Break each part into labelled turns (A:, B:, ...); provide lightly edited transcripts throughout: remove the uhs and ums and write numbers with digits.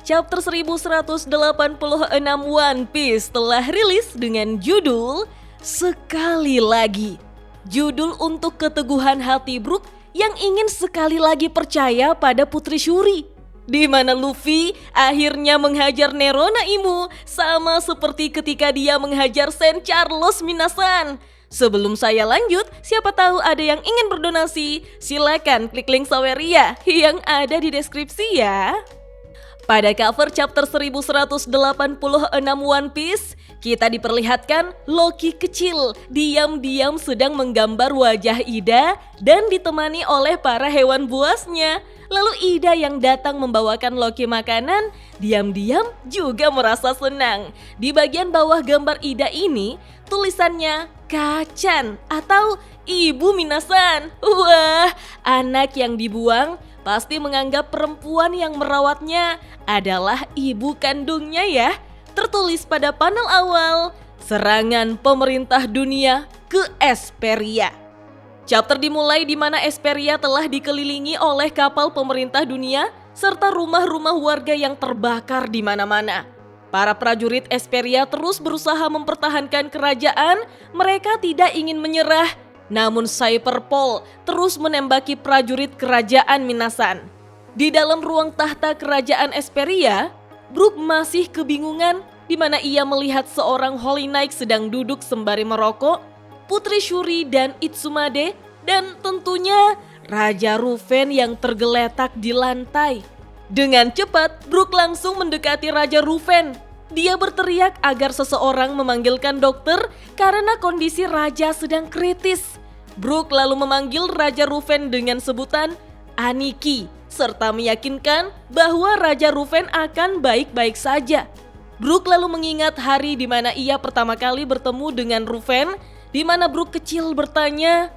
A: chapter 1186 One Piece telah rilis dengan judul Sekali Lagi. Judul untuk keteguhan hati Brook yang ingin sekali lagi percaya pada Putri Shuri. Di mana Luffy akhirnya menghajar Nerona Imu sama seperti ketika dia menghajar Saint Carlos Minasan. Sebelum saya lanjut, siapa tahu ada yang ingin berdonasi, silakan klik link Saweria yang ada di deskripsi ya. Pada cover chapter 1186 One Piece, kita diperlihatkan Loki kecil diam-diam sedang menggambar wajah Ida dan ditemani oleh para hewan buasnya. Lalu Ida yang datang membawakan Loki makanan, diam-diam juga merasa senang. Di bagian bawah gambar Ida ini, tulisannya Kacan atau Ibu Minasan. Wah, anak yang dibuang pasti menganggap perempuan yang merawatnya adalah ibu kandungnya ya. Tertulis pada panel awal, serangan pemerintah dunia ke Esperia. Chapter dimulai di mana Esperia telah dikelilingi oleh kapal pemerintah dunia serta rumah-rumah warga yang terbakar di mana-mana. Para prajurit Esperia terus berusaha mempertahankan kerajaan, mereka tidak ingin menyerah. Namun Cyberpol terus menembaki prajurit kerajaan Minasan. Di dalam ruang tahta kerajaan Esperia, Brook masih kebingungan di mana ia melihat seorang Holy Knight sedang duduk sembari merokok, Putri Shuri dan Itsumade, dan tentunya Raja Rufen yang tergeletak di lantai. Dengan cepat, Brook langsung mendekati Raja Rufen. Dia berteriak agar seseorang memanggilkan dokter karena kondisi Raja sedang kritis. Brook lalu memanggil Raja Rufen dengan sebutan Aniki, serta meyakinkan bahwa Raja Rufen akan baik-baik saja. Brook lalu mengingat hari di mana ia pertama kali bertemu dengan Rufen, di mana Brook kecil bertanya,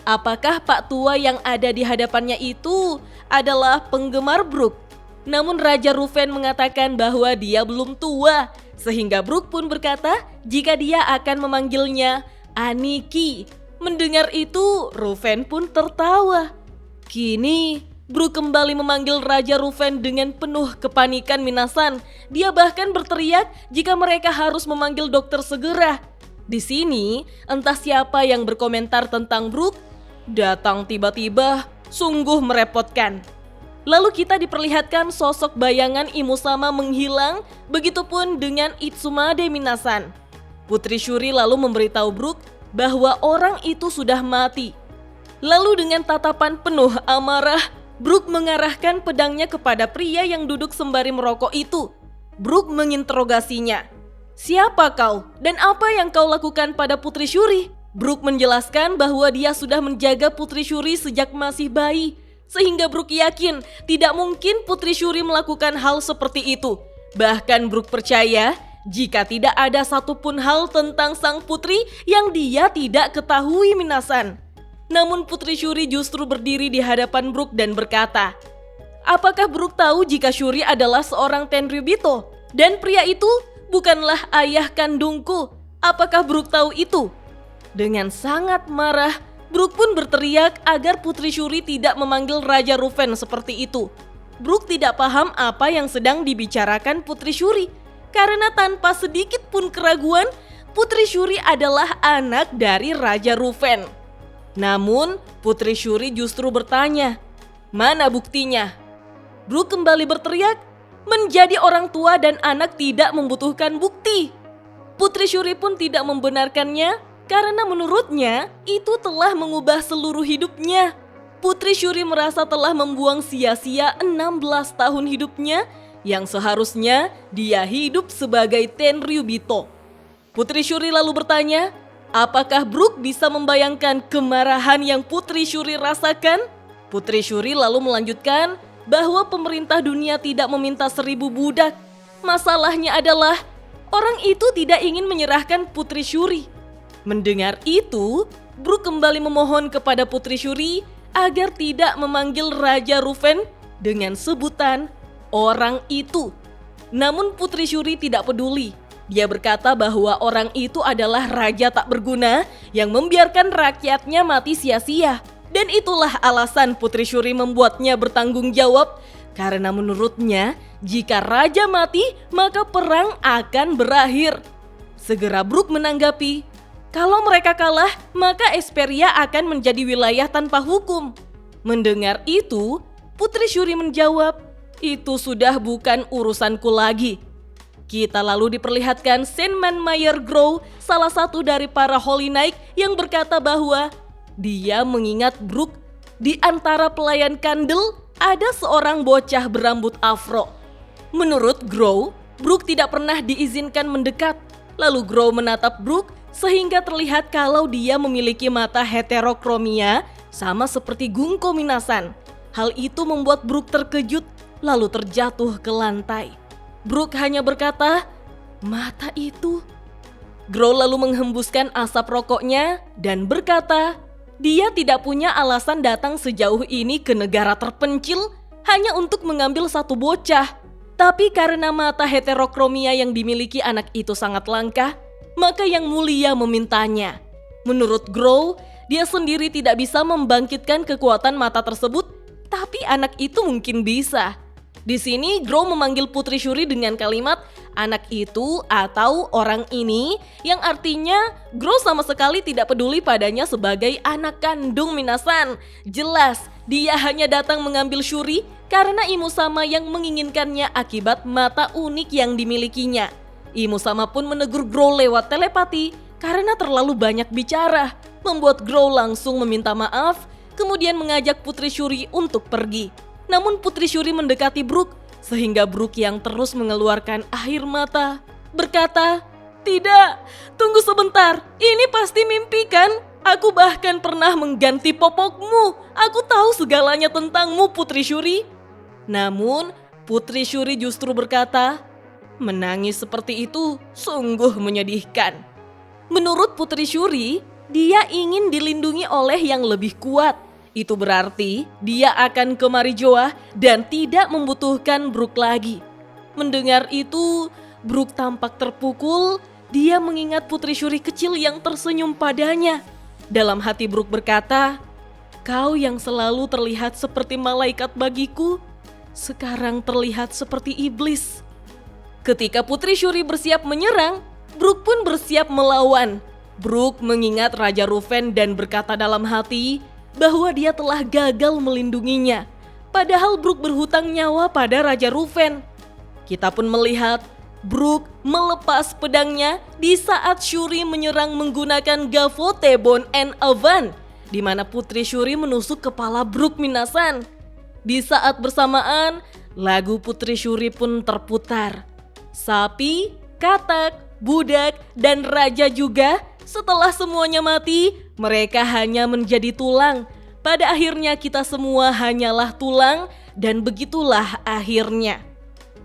A: apakah Pak Tua yang ada di hadapannya itu adalah penggemar Brook? Namun Raja Rufen mengatakan bahwa dia belum tua, sehingga Brook pun berkata jika dia akan memanggilnya Aniki. Mendengar itu, Rufen pun tertawa. Kini, Brook kembali memanggil Raja Rufen dengan penuh kepanikan Minasan. Dia bahkan berteriak jika mereka harus memanggil dokter segera. Di sini, entah siapa yang berkomentar tentang Brook, datang tiba-tiba, sungguh merepotkan. Lalu kita diperlihatkan sosok bayangan Imusama menghilang, begitupun dengan Itsumade Minasan. Putri Shuri lalu memberitahu Brook bahwa orang itu sudah mati. Lalu dengan tatapan penuh amarah, Brook mengarahkan pedangnya kepada pria yang duduk sembari merokok itu. Brook menginterogasinya. Siapa kau dan apa yang kau lakukan pada Putri Shuri? Brook menjelaskan bahwa dia sudah menjaga Putri Shuri sejak masih bayi. Sehingga Brook yakin tidak mungkin Putri Shuri melakukan hal seperti itu. Bahkan Brook percaya jika tidak ada satupun hal tentang sang putri yang dia tidak ketahui Minasan. Namun Putri Shuri justru berdiri di hadapan Brook dan berkata, apakah Brook tahu jika Shuri adalah seorang Tenryubito? Dan pria itu bukanlah ayah kandungku. Apakah Brook tahu itu? Dengan sangat marah, Brook pun berteriak agar Putri Shuri tidak memanggil Raja Rufen seperti itu. Brook tidak paham apa yang sedang dibicarakan Putri Shuri. Karena tanpa sedikit pun keraguan, Putri Shuri adalah anak dari Raja Rufen. Namun, Putri Shuri justru bertanya, mana buktinya? Brook kembali berteriak, menjadi orang tua dan anak tidak membutuhkan bukti. Putri Shuri pun tidak membenarkannya, karena menurutnya itu telah mengubah seluruh hidupnya. Putri Shuri merasa telah membuang sia-sia 16 tahun hidupnya yang seharusnya dia hidup sebagai Tenryubito. Putri Shuri lalu bertanya, apakah Brook bisa membayangkan kemarahan yang Putri Shuri rasakan? Putri Shuri lalu melanjutkan bahwa pemerintah dunia tidak meminta 1000 budak. Masalahnya adalah orang itu tidak ingin menyerahkan Putri Shuri. Mendengar itu, Brook kembali memohon kepada Putri Shuri agar tidak memanggil Raja Rufen dengan sebutan orang itu. Namun Putri Shuri tidak peduli. Dia berkata bahwa orang itu adalah raja tak berguna yang membiarkan rakyatnya mati sia-sia. Dan itulah alasan Putri Shuri membuatnya bertanggung jawab Karena menurutnya, jika raja mati, maka perang akan berakhir. Segera Brook menanggapi, kalau mereka kalah, maka Esperia akan menjadi wilayah tanpa hukum. Mendengar itu, Putri Shuri menjawab, itu sudah bukan urusanku lagi. Kita lalu diperlihatkan Sandman Mayer Grow, salah satu dari para Holy Knight yang berkata bahwa dia mengingat Brook. Di antara pelayan kandel ada seorang bocah berambut afro. Menurut Grow, Brook tidak pernah diizinkan mendekat. Lalu Grow menatap Brook sehingga terlihat kalau dia memiliki mata heterokromia sama seperti Gunko Minasan. Hal itu membuat Brook terkejut lalu terjatuh ke lantai. Brook hanya berkata, mata itu. Grow lalu menghembuskan asap rokoknya dan berkata, dia tidak punya alasan datang sejauh ini ke negara terpencil hanya untuk mengambil satu bocah. Tapi karena mata heterokromia yang dimiliki anak itu sangat langka, maka Yang Mulia memintanya. Menurut Grow, dia sendiri tidak bisa membangkitkan kekuatan mata tersebut, tapi anak itu mungkin bisa. Di sini Grow memanggil Putri Shuri dengan kalimat anak itu atau orang ini, yang artinya Grow sama sekali tidak peduli padanya sebagai anak kandung Minasan. Jelas dia hanya datang mengambil Shuri karena Imu Sama yang menginginkannya akibat mata unik yang dimilikinya. Imu Sama pun menegur Grow lewat telepati karena terlalu banyak bicara, membuat Grow langsung meminta maaf, kemudian mengajak Putri Shuri untuk pergi. Namun Putri Shuri mendekati Brook sehingga Brook yang terus mengeluarkan air mata berkata, tidak, tunggu sebentar, ini pasti mimpi kan? Aku bahkan pernah mengganti popokmu, aku tahu segalanya tentangmu Putri Shuri. Namun Putri Shuri justru berkata, menangis seperti itu sungguh menyedihkan. Menurut Putri Shuri, dia ingin dilindungi oleh yang lebih kuat. Itu berarti dia akan ke Marijoa dan tidak membutuhkan Brook lagi. Mendengar itu, Brook tampak terpukul. Dia mengingat Putri Shuri kecil yang tersenyum padanya. Dalam hati Brook berkata, kau yang selalu terlihat seperti malaikat bagiku, sekarang terlihat seperti iblis. Ketika Putri Shuri bersiap menyerang, Brook pun bersiap melawan. Brook mengingat Raja Ruven dan berkata dalam hati bahwa dia telah gagal melindunginya. Padahal Brook berhutang nyawa pada Raja Ruven. Kita pun melihat Brook melepas pedangnya di saat Shuri menyerang menggunakan Gavotte Bone and Avan, di mana Putri Shuri menusuk kepala Brook Minasan. Di saat bersamaan, lagu Putri Shuri pun terputar. Sapi, katak, budak, dan raja juga. Setelah semuanya mati, mereka hanya menjadi tulang. Pada akhirnya kita semua hanyalah tulang dan begitulah akhirnya.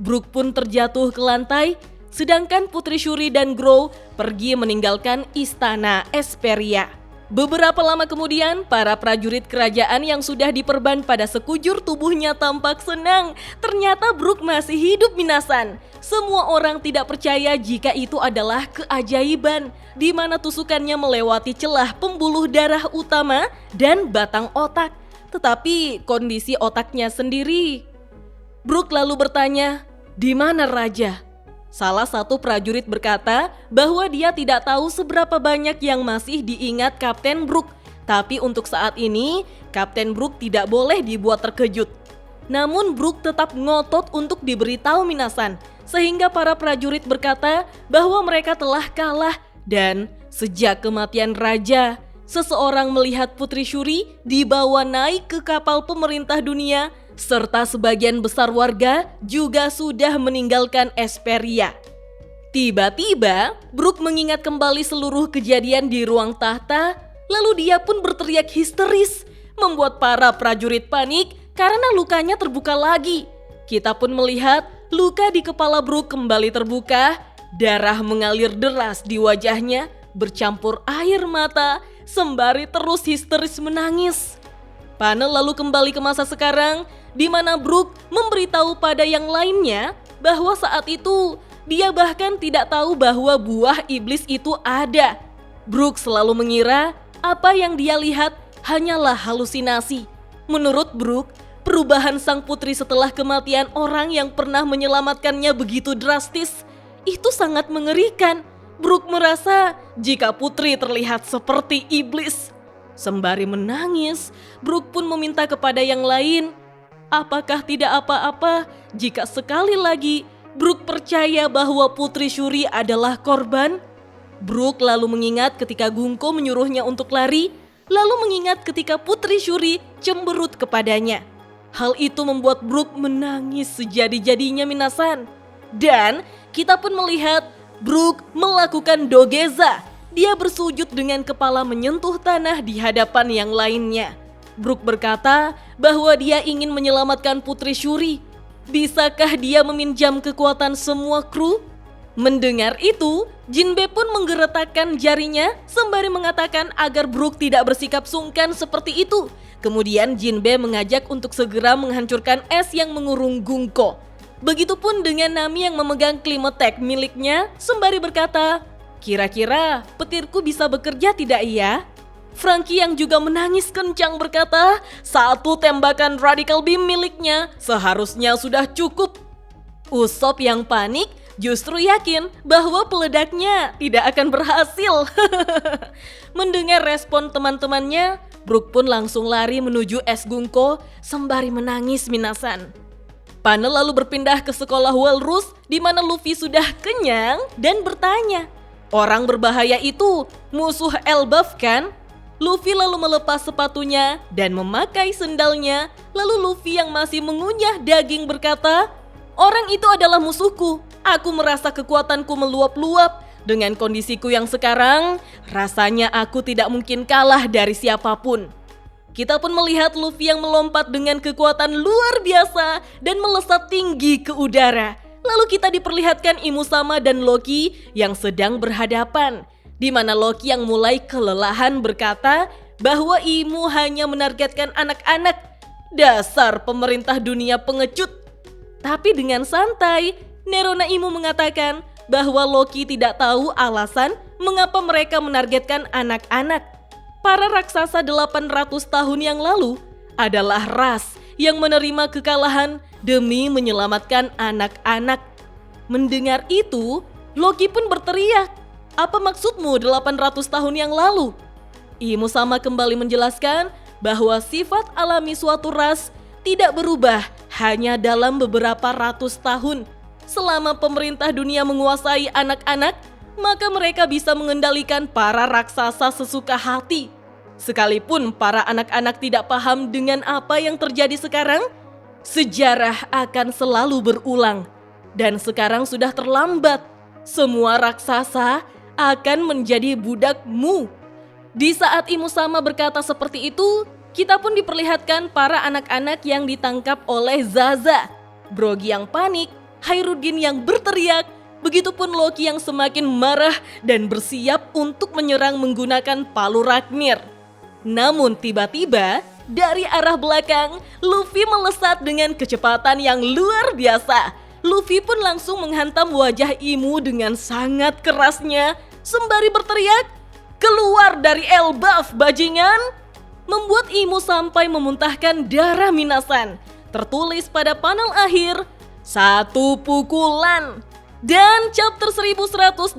A: Brook pun terjatuh ke lantai, sedangkan Putri Shuri dan Grow pergi meninggalkan istana Esperia. Beberapa lama kemudian, para prajurit kerajaan yang sudah diperban pada sekujur tubuhnya tampak senang. Ternyata Brook masih hidup Minasan. Semua orang tidak percaya jika itu adalah keajaiban, di mana tusukannya melewati celah pembuluh darah utama dan batang otak. Tetapi kondisi otaknya sendiri. Brook lalu bertanya, di mana raja? Salah satu prajurit berkata bahwa dia tidak tahu seberapa banyak yang masih diingat Kapten Brook. Tapi untuk saat ini, Kapten Brook tidak boleh dibuat terkejut. Namun Brook tetap ngotot untuk diberitahu Minasan, sehingga para prajurit berkata bahwa mereka telah kalah. Dan sejak kematian raja, seseorang melihat Putri Shuri dibawa naik ke kapal pemerintah dunia, serta sebagian besar warga juga sudah meninggalkan Esperia. Tiba-tiba, Brook mengingat kembali seluruh kejadian di ruang tahta, lalu dia pun berteriak histeris, membuat para prajurit panik karena lukanya terbuka lagi. Kita pun melihat luka di kepala Brook kembali terbuka, darah mengalir deras di wajahnya, bercampur air mata, sembari terus histeris menangis. Panel lalu kembali ke masa sekarang, di mana Brook memberitahu pada yang lainnya bahwa saat itu dia bahkan tidak tahu bahwa buah iblis itu ada. Brook selalu mengira apa yang dia lihat hanyalah halusinasi. Menurut Brook, Perubahan sang putri setelah kematian orang yang pernah menyelamatkannya begitu drastis. Itu sangat mengerikan. Brooke merasa jika putri terlihat seperti iblis. Sembari menangis, Brooke pun meminta kepada yang lain, apakah tidak apa-apa jika sekali lagi Brooke percaya bahwa Putri Shuri adalah korban? Brooke lalu mengingat ketika Gunko menyuruhnya untuk lari, lalu mengingat ketika Putri Shuri cemberut kepadanya. Hal itu membuat Brooke menangis sejadi-jadinya minasan. Dan kita pun melihat Brooke melakukan dogeza. Dia bersujud dengan kepala menyentuh tanah di hadapan yang lainnya. Brooke berkata bahwa dia ingin menyelamatkan Putri Shuri. Bisakah dia meminjam kekuatan semua kru? Mendengar itu, Jinbe pun menggeretakkan jarinya sembari mengatakan agar Brooke tidak bersikap sungkan seperti itu. Kemudian Jinbe mengajak untuk segera menghancurkan es yang mengurung Gunko. Begitupun dengan Nami yang memegang klimatek miliknya sembari berkata, kira-kira petirku bisa bekerja tidak iya? Franky yang juga menangis kencang berkata, satu tembakan radical beam miliknya seharusnya sudah cukup. Usopp yang panik justru yakin bahwa peledaknya tidak akan berhasil. Mendengar respon teman-temannya, Brooke pun langsung lari menuju es Gunko sembari menangis minasan. Panel lalu berpindah ke sekolah Walrus di mana Luffy sudah kenyang dan bertanya, orang berbahaya itu musuh Elbaf kan? Luffy lalu melepas sepatunya dan memakai sendalnya. Lalu Luffy yang masih mengunyah daging berkata, orang itu adalah musuhku. Aku merasa kekuatanku meluap-luap. Dengan kondisiku yang sekarang, rasanya aku tidak mungkin kalah dari siapapun. Kita pun melihat Luffy yang melompat dengan kekuatan luar biasa dan melesat tinggi ke udara. Lalu kita diperlihatkan Imu-sama dan Loki yang sedang berhadapan, di mana Loki yang mulai kelelahan berkata bahwa Imu hanya menargetkan anak-anak. Dasar pemerintah dunia pengecut. Tapi dengan santai, Nerona Imu mengatakan bahwa Loki tidak tahu alasan mengapa mereka menargetkan anak-anak. Para raksasa 800 tahun yang lalu adalah ras yang menerima kekalahan demi menyelamatkan anak-anak. Mendengar itu, Loki pun berteriak, apa maksudmu 800 tahun yang lalu? Imu-sama kembali menjelaskan bahwa sifat alami suatu ras tidak berubah hanya dalam beberapa ratus tahun. Selama pemerintah dunia menguasai anak-anak, maka mereka bisa mengendalikan para raksasa sesuka hati. Sekalipun para anak-anak tidak paham dengan apa yang terjadi sekarang, sejarah akan selalu berulang. Dan sekarang sudah terlambat. Semua raksasa akan menjadi budakmu. Di saat Imu-sama berkata seperti itu, kita pun diperlihatkan para anak-anak yang ditangkap oleh Zaza. Brogy yang panik, Hairudin yang berteriak, begitupun Loki yang semakin marah dan bersiap untuk menyerang menggunakan palu Ragnir. Namun tiba-tiba, dari arah belakang, Luffy melesat dengan kecepatan yang luar biasa. Luffy pun langsung menghantam wajah Imu dengan sangat kerasnya, sembari berteriak, keluar dari Elbaf bajingan! Membuat Imu sampai memuntahkan darah minasan. Tertulis pada panel akhir, satu pukulan. Dan chapter 1186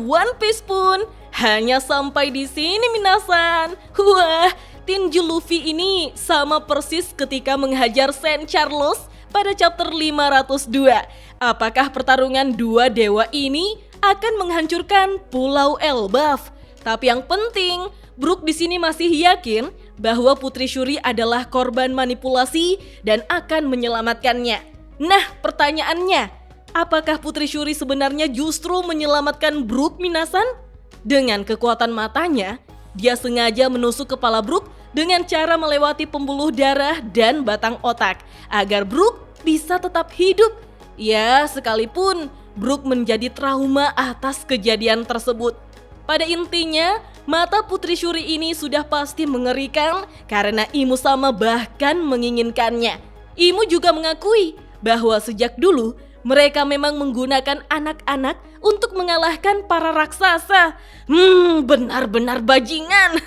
A: One Piece pun hanya sampai di sini minasan. Wah, tinju Luffy ini sama persis ketika menghajar Saint Charles pada chapter 502. Apakah pertarungan dua dewa ini akan menghancurkan Pulau Elbaf? Tapi yang penting, Brooke di sini masih yakin bahwa Putri Shuri adalah korban manipulasi dan akan menyelamatkannya. Nah, pertanyaannya, apakah Putri Shuri sebenarnya justru menyelamatkan Brooke minasan? Dengan kekuatan matanya, dia sengaja menusuk kepala Brooke dengan cara melewati pembuluh darah dan batang otak agar Brooke bisa tetap hidup. Ya, sekalipun Brooke menjadi trauma atas kejadian tersebut. Pada intinya, mata Putri Shuri ini sudah pasti mengerikan karena Imu-sama bahkan menginginkannya. Imu juga mengakui bahwa sejak dulu mereka memang menggunakan anak-anak untuk mengalahkan para raksasa. Benar-benar bajingan.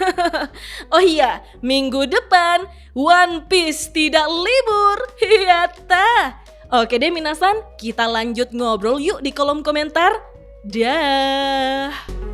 A: Oh iya, minggu depan One Piece tidak libur. Yata. Oke deh minasan, kita lanjut ngobrol yuk di kolom komentar. Dah.